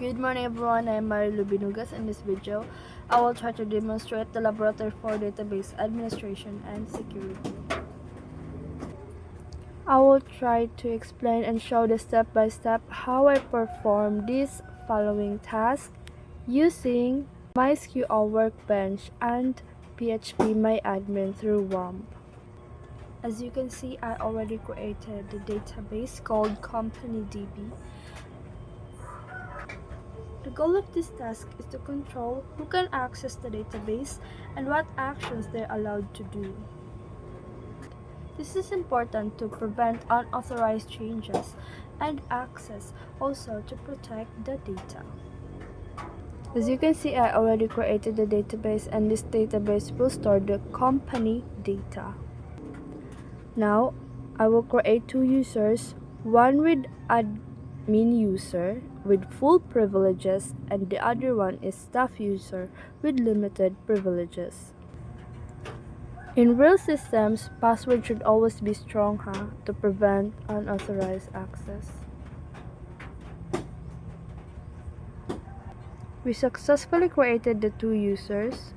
Good morning everyone, I am Marilu Binugas. In this video, I will try to demonstrate the laboratory for database administration and security. I will try to explain and show the step-by-step how I perform these following tasks using MySQL Workbench and PHPMyAdmin through WAMP. As you can see, I already created the database called CompanyDB. The goal of this task is to control who can access the database and what actions they're allowed to do. This is important to prevent unauthorized changes and access, also to protect the data. As you can see, I already created the database, and this database will store the company data. Now, I will create two users, one with admin user with full privileges and the other one is staff user with limited privileges. In real systems, password should always be strong to prevent unauthorized access. We successfully created the two users.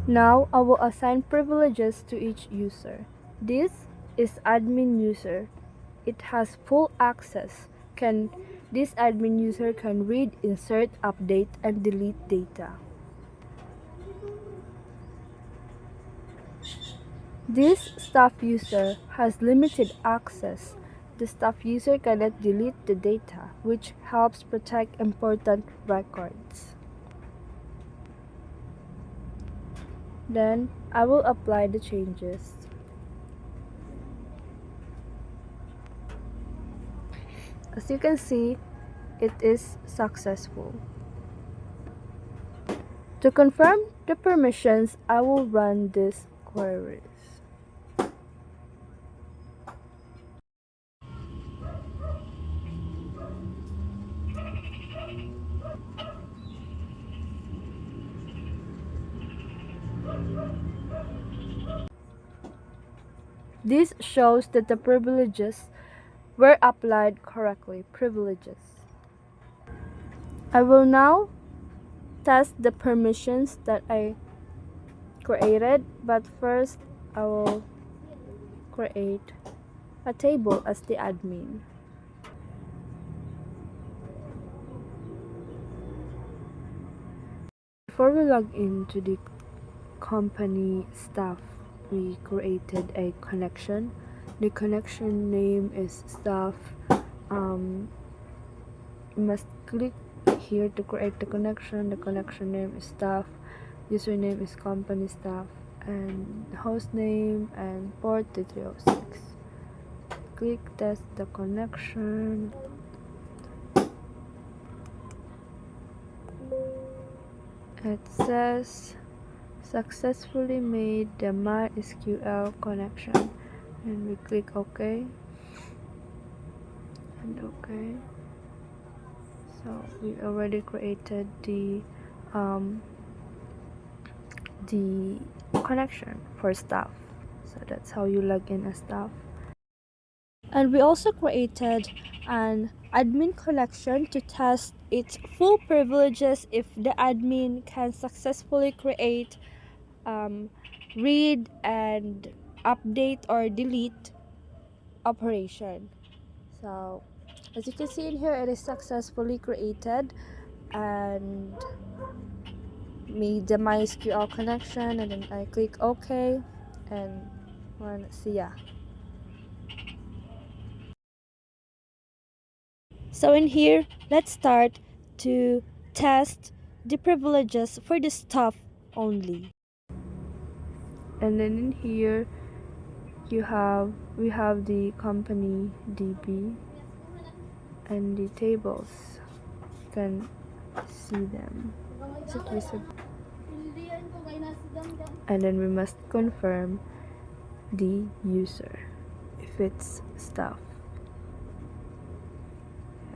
Now I will assign privileges to each user. This is admin user. It has full access. This admin user can read, insert, update, and delete data. This staff user has limited access. The staff user cannot delete the data, which helps protect important records. Then I will apply the changes. As you can see, it is successful. To confirm the permissions, I will run these queries. This shows that the privileges were applied correctly. I will now test the permissions that I created, but first I will create a table as the admin. Before we log into the company staff, we created a connection. The connection name is staff. You must click here to create the connection. The connection name is staff, username is company staff, and host name and port 2306. Click test the connection. It says successfully made the MySQL connection, and we click OK and OK. So we already created the connection for staff. So that's how you log in as staff. And we also created an admin connection to test its full privileges if the admin can successfully create, read, and update or delete operation. So as you can see in here, it is successfully created and made the MySQL connection, and then I click OK and see ya. So in here, let's start to test the privileges for the staff only. And then in here, we have the company DB and the tables. You can see them. And then we must confirm the user if it's staff.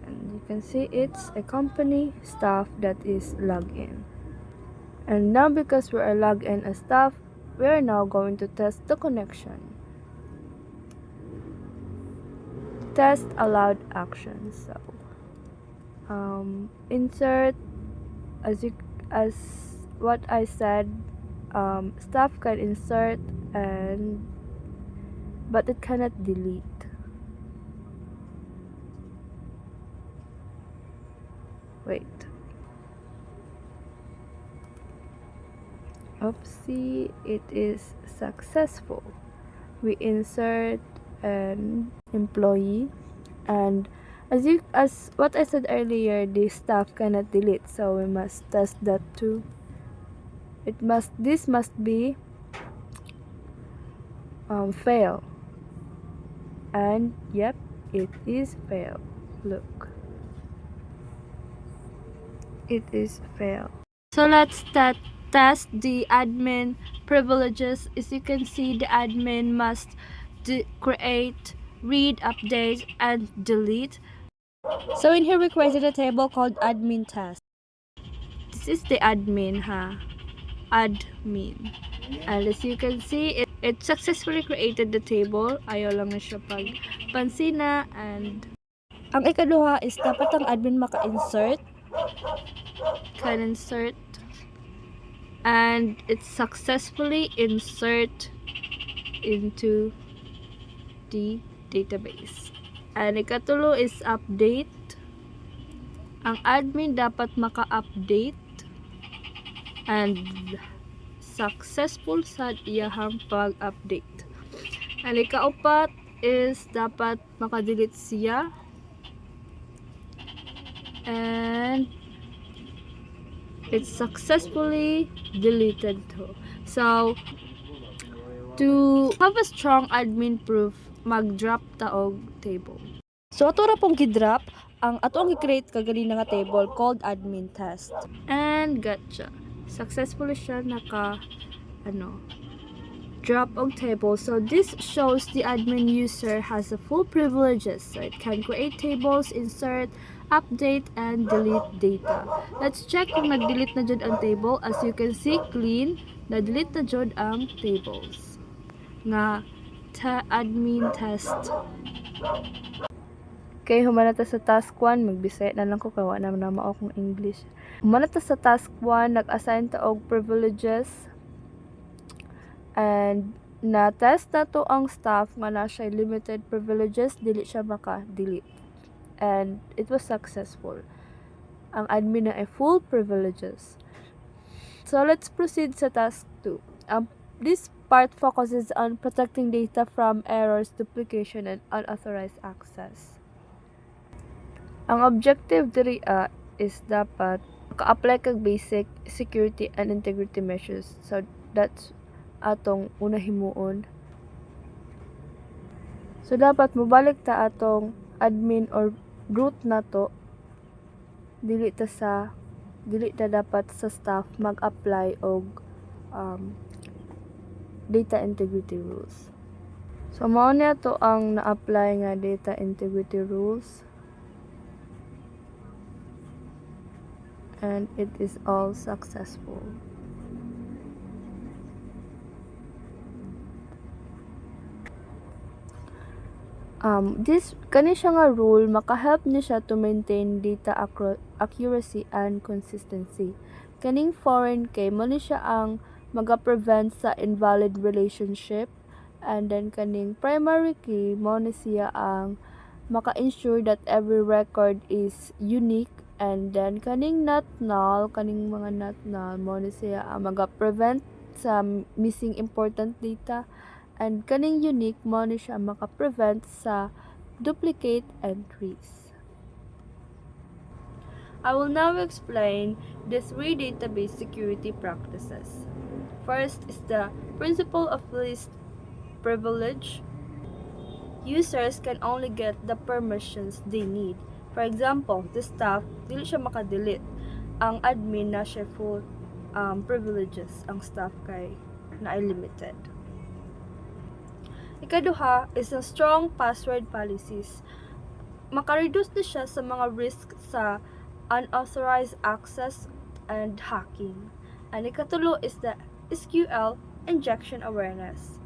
And you can see it's a company staff that is logged in. And now because we are logged in as staff, we are now going to test the connection. Test allowed actions. So insert, as what I said, staff can insert and but it cannot delete. Wait. Oopsie, it is successful. We insert an employee, and as what I said earlier, the staff cannot delete, so we must test that too. This must be fail, and yep, it is fail. Look, it is fail. So let's test the admin privileges. As you can see, the admin must create, read, update, and delete. So in here we created a table called admin task. This is the admin, admin. And as you can see, it successfully created the table. Ayaw lang na siya pag pansina. And ang ikaduha is dapat ang admin maka-insert. Can insert. And it successfully insert into the database. And ikatulo is update. Ang admin dapat maka-update and successful sa iyahang pag-update. And ikaupat is dapat maka-delete siya and it's successfully deleted too. So to have a strong admin proof, mag-drop taog table. So ato ra pong gi-drop ang ato ang gi-create kagani nga table called admin test. And gotcha. Successfully siya drop og table. So this shows the admin user has a full privileges. So it can create tables, insert, update, and delete data. Let's check kung nag-delete na jud ang table. As you can see, clean, na-delete na jud ang tables nga admin test. Okay, humanata sa task 1, magbisaya na lang ko kawa na mao kong English. Humanata sa task 1, nag-assign ta og privileges and na-test na to ang staff nga na siya limited privileges, dili siya maka-delete. And it was successful. Ang admin na ay full privileges. So let's proceed sa task 2. This part focuses on protecting data from errors, duplication, and unauthorized access. Ang objective diri is dapat maka-apply kag basic security and integrity measures. So that's atong una himuon. So dapat mobalik ta atong admin or root nato, dili ta dapat sa staff mag-apply og data integrity rules. So mao niya to ang na-apply nga data integrity rules. And it is all successful. Kani siya nga rule, maka-help ni siya to maintain data accuracy and consistency. Kaning foreign key, mo ni siya ang maga-prevent sa invalid relationship. And then kaning primary key, mo ni siya ang maka-ensure that every record is unique. And then kaning not null, kaning mga not null, mo ni siya ang maga-prevent sa missing important data. And kaning unique, mo ni siya maka-prevent sa duplicate entries. I will now explain the 3 database security practices. First is the principle of least privilege. Users can only get the permissions they need. For example, the staff, dili siya maka-delete. Ang admin na siya full privileges. Ang staff kay na ay limited. Ikaduha is a strong password policies. Maka-reduce na siya sa mga risk sa unauthorized access and hacking. And ikatulo is the SQL injection awareness.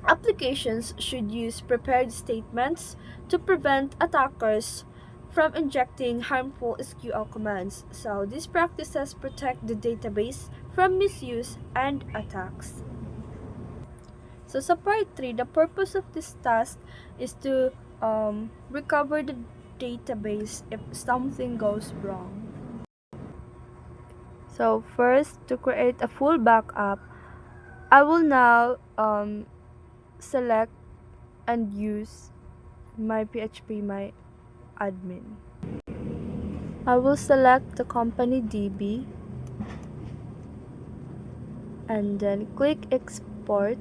Applications should use prepared statements to prevent attackers from injecting harmful SQL commands. So these practices protect the database from misuse and attacks. So sa part 3, the purpose of this task is to recover the database if something goes wrong. So first, to create a full backup, I will now select and use my PHP my admin. I will select the company DB and then click export,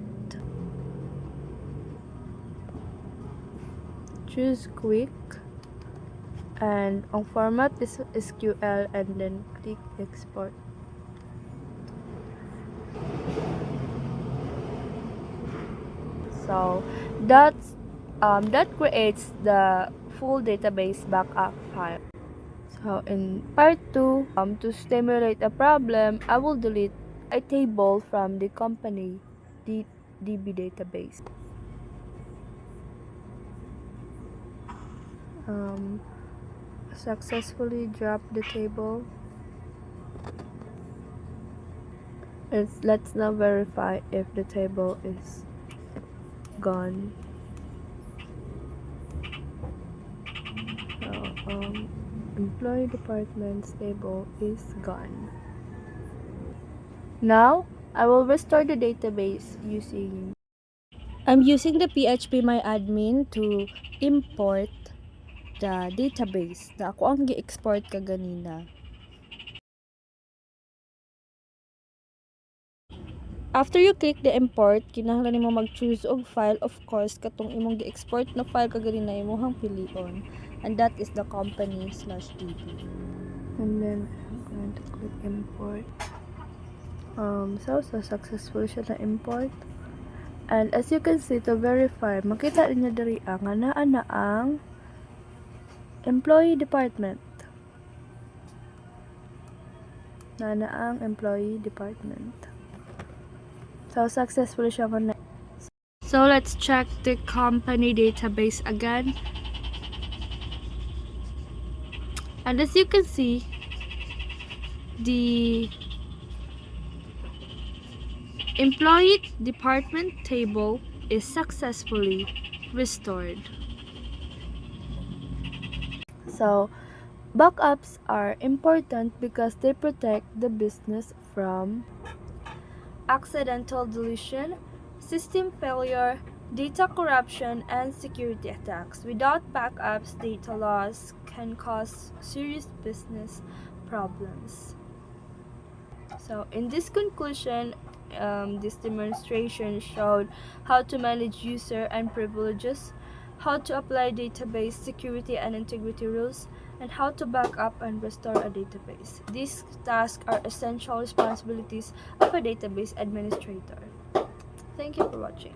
choose quick, and ang format is SQL and then click export. So that creates the full database backup file. So in part 2, to stimulate a problem, I will delete a table from the company DB database. Successfully drop the table. Let's now verify if the table is gone. So employee department's table is gone. Now I will restore the database using the phpMyAdmin to import the database na ako ang gi-export kaganina. After you click the import, kinahanglan nimo mag-choose og file, of course katong imong gi-export na file kaganina imong pilion, and that is the company/db. And then I'm going to click import. So successful siya na import. And as you can see, to verify, makita ninyo diri nga naa na ang employee department. Ang employee department. So successful siya connect. So let's check the company database again. And as you can see, the employee department table is successfully restored. So backups are important because they protect the business from accidental deletion, system failure, data corruption, and security attacks. Without backups, data loss can cause serious business problems. So in this conclusion, this demonstration showed how to manage user and privileges, how to apply database security and integrity rules, and how to back up and restore a database. These tasks are essential responsibilities of a database administrator. Thank you for watching.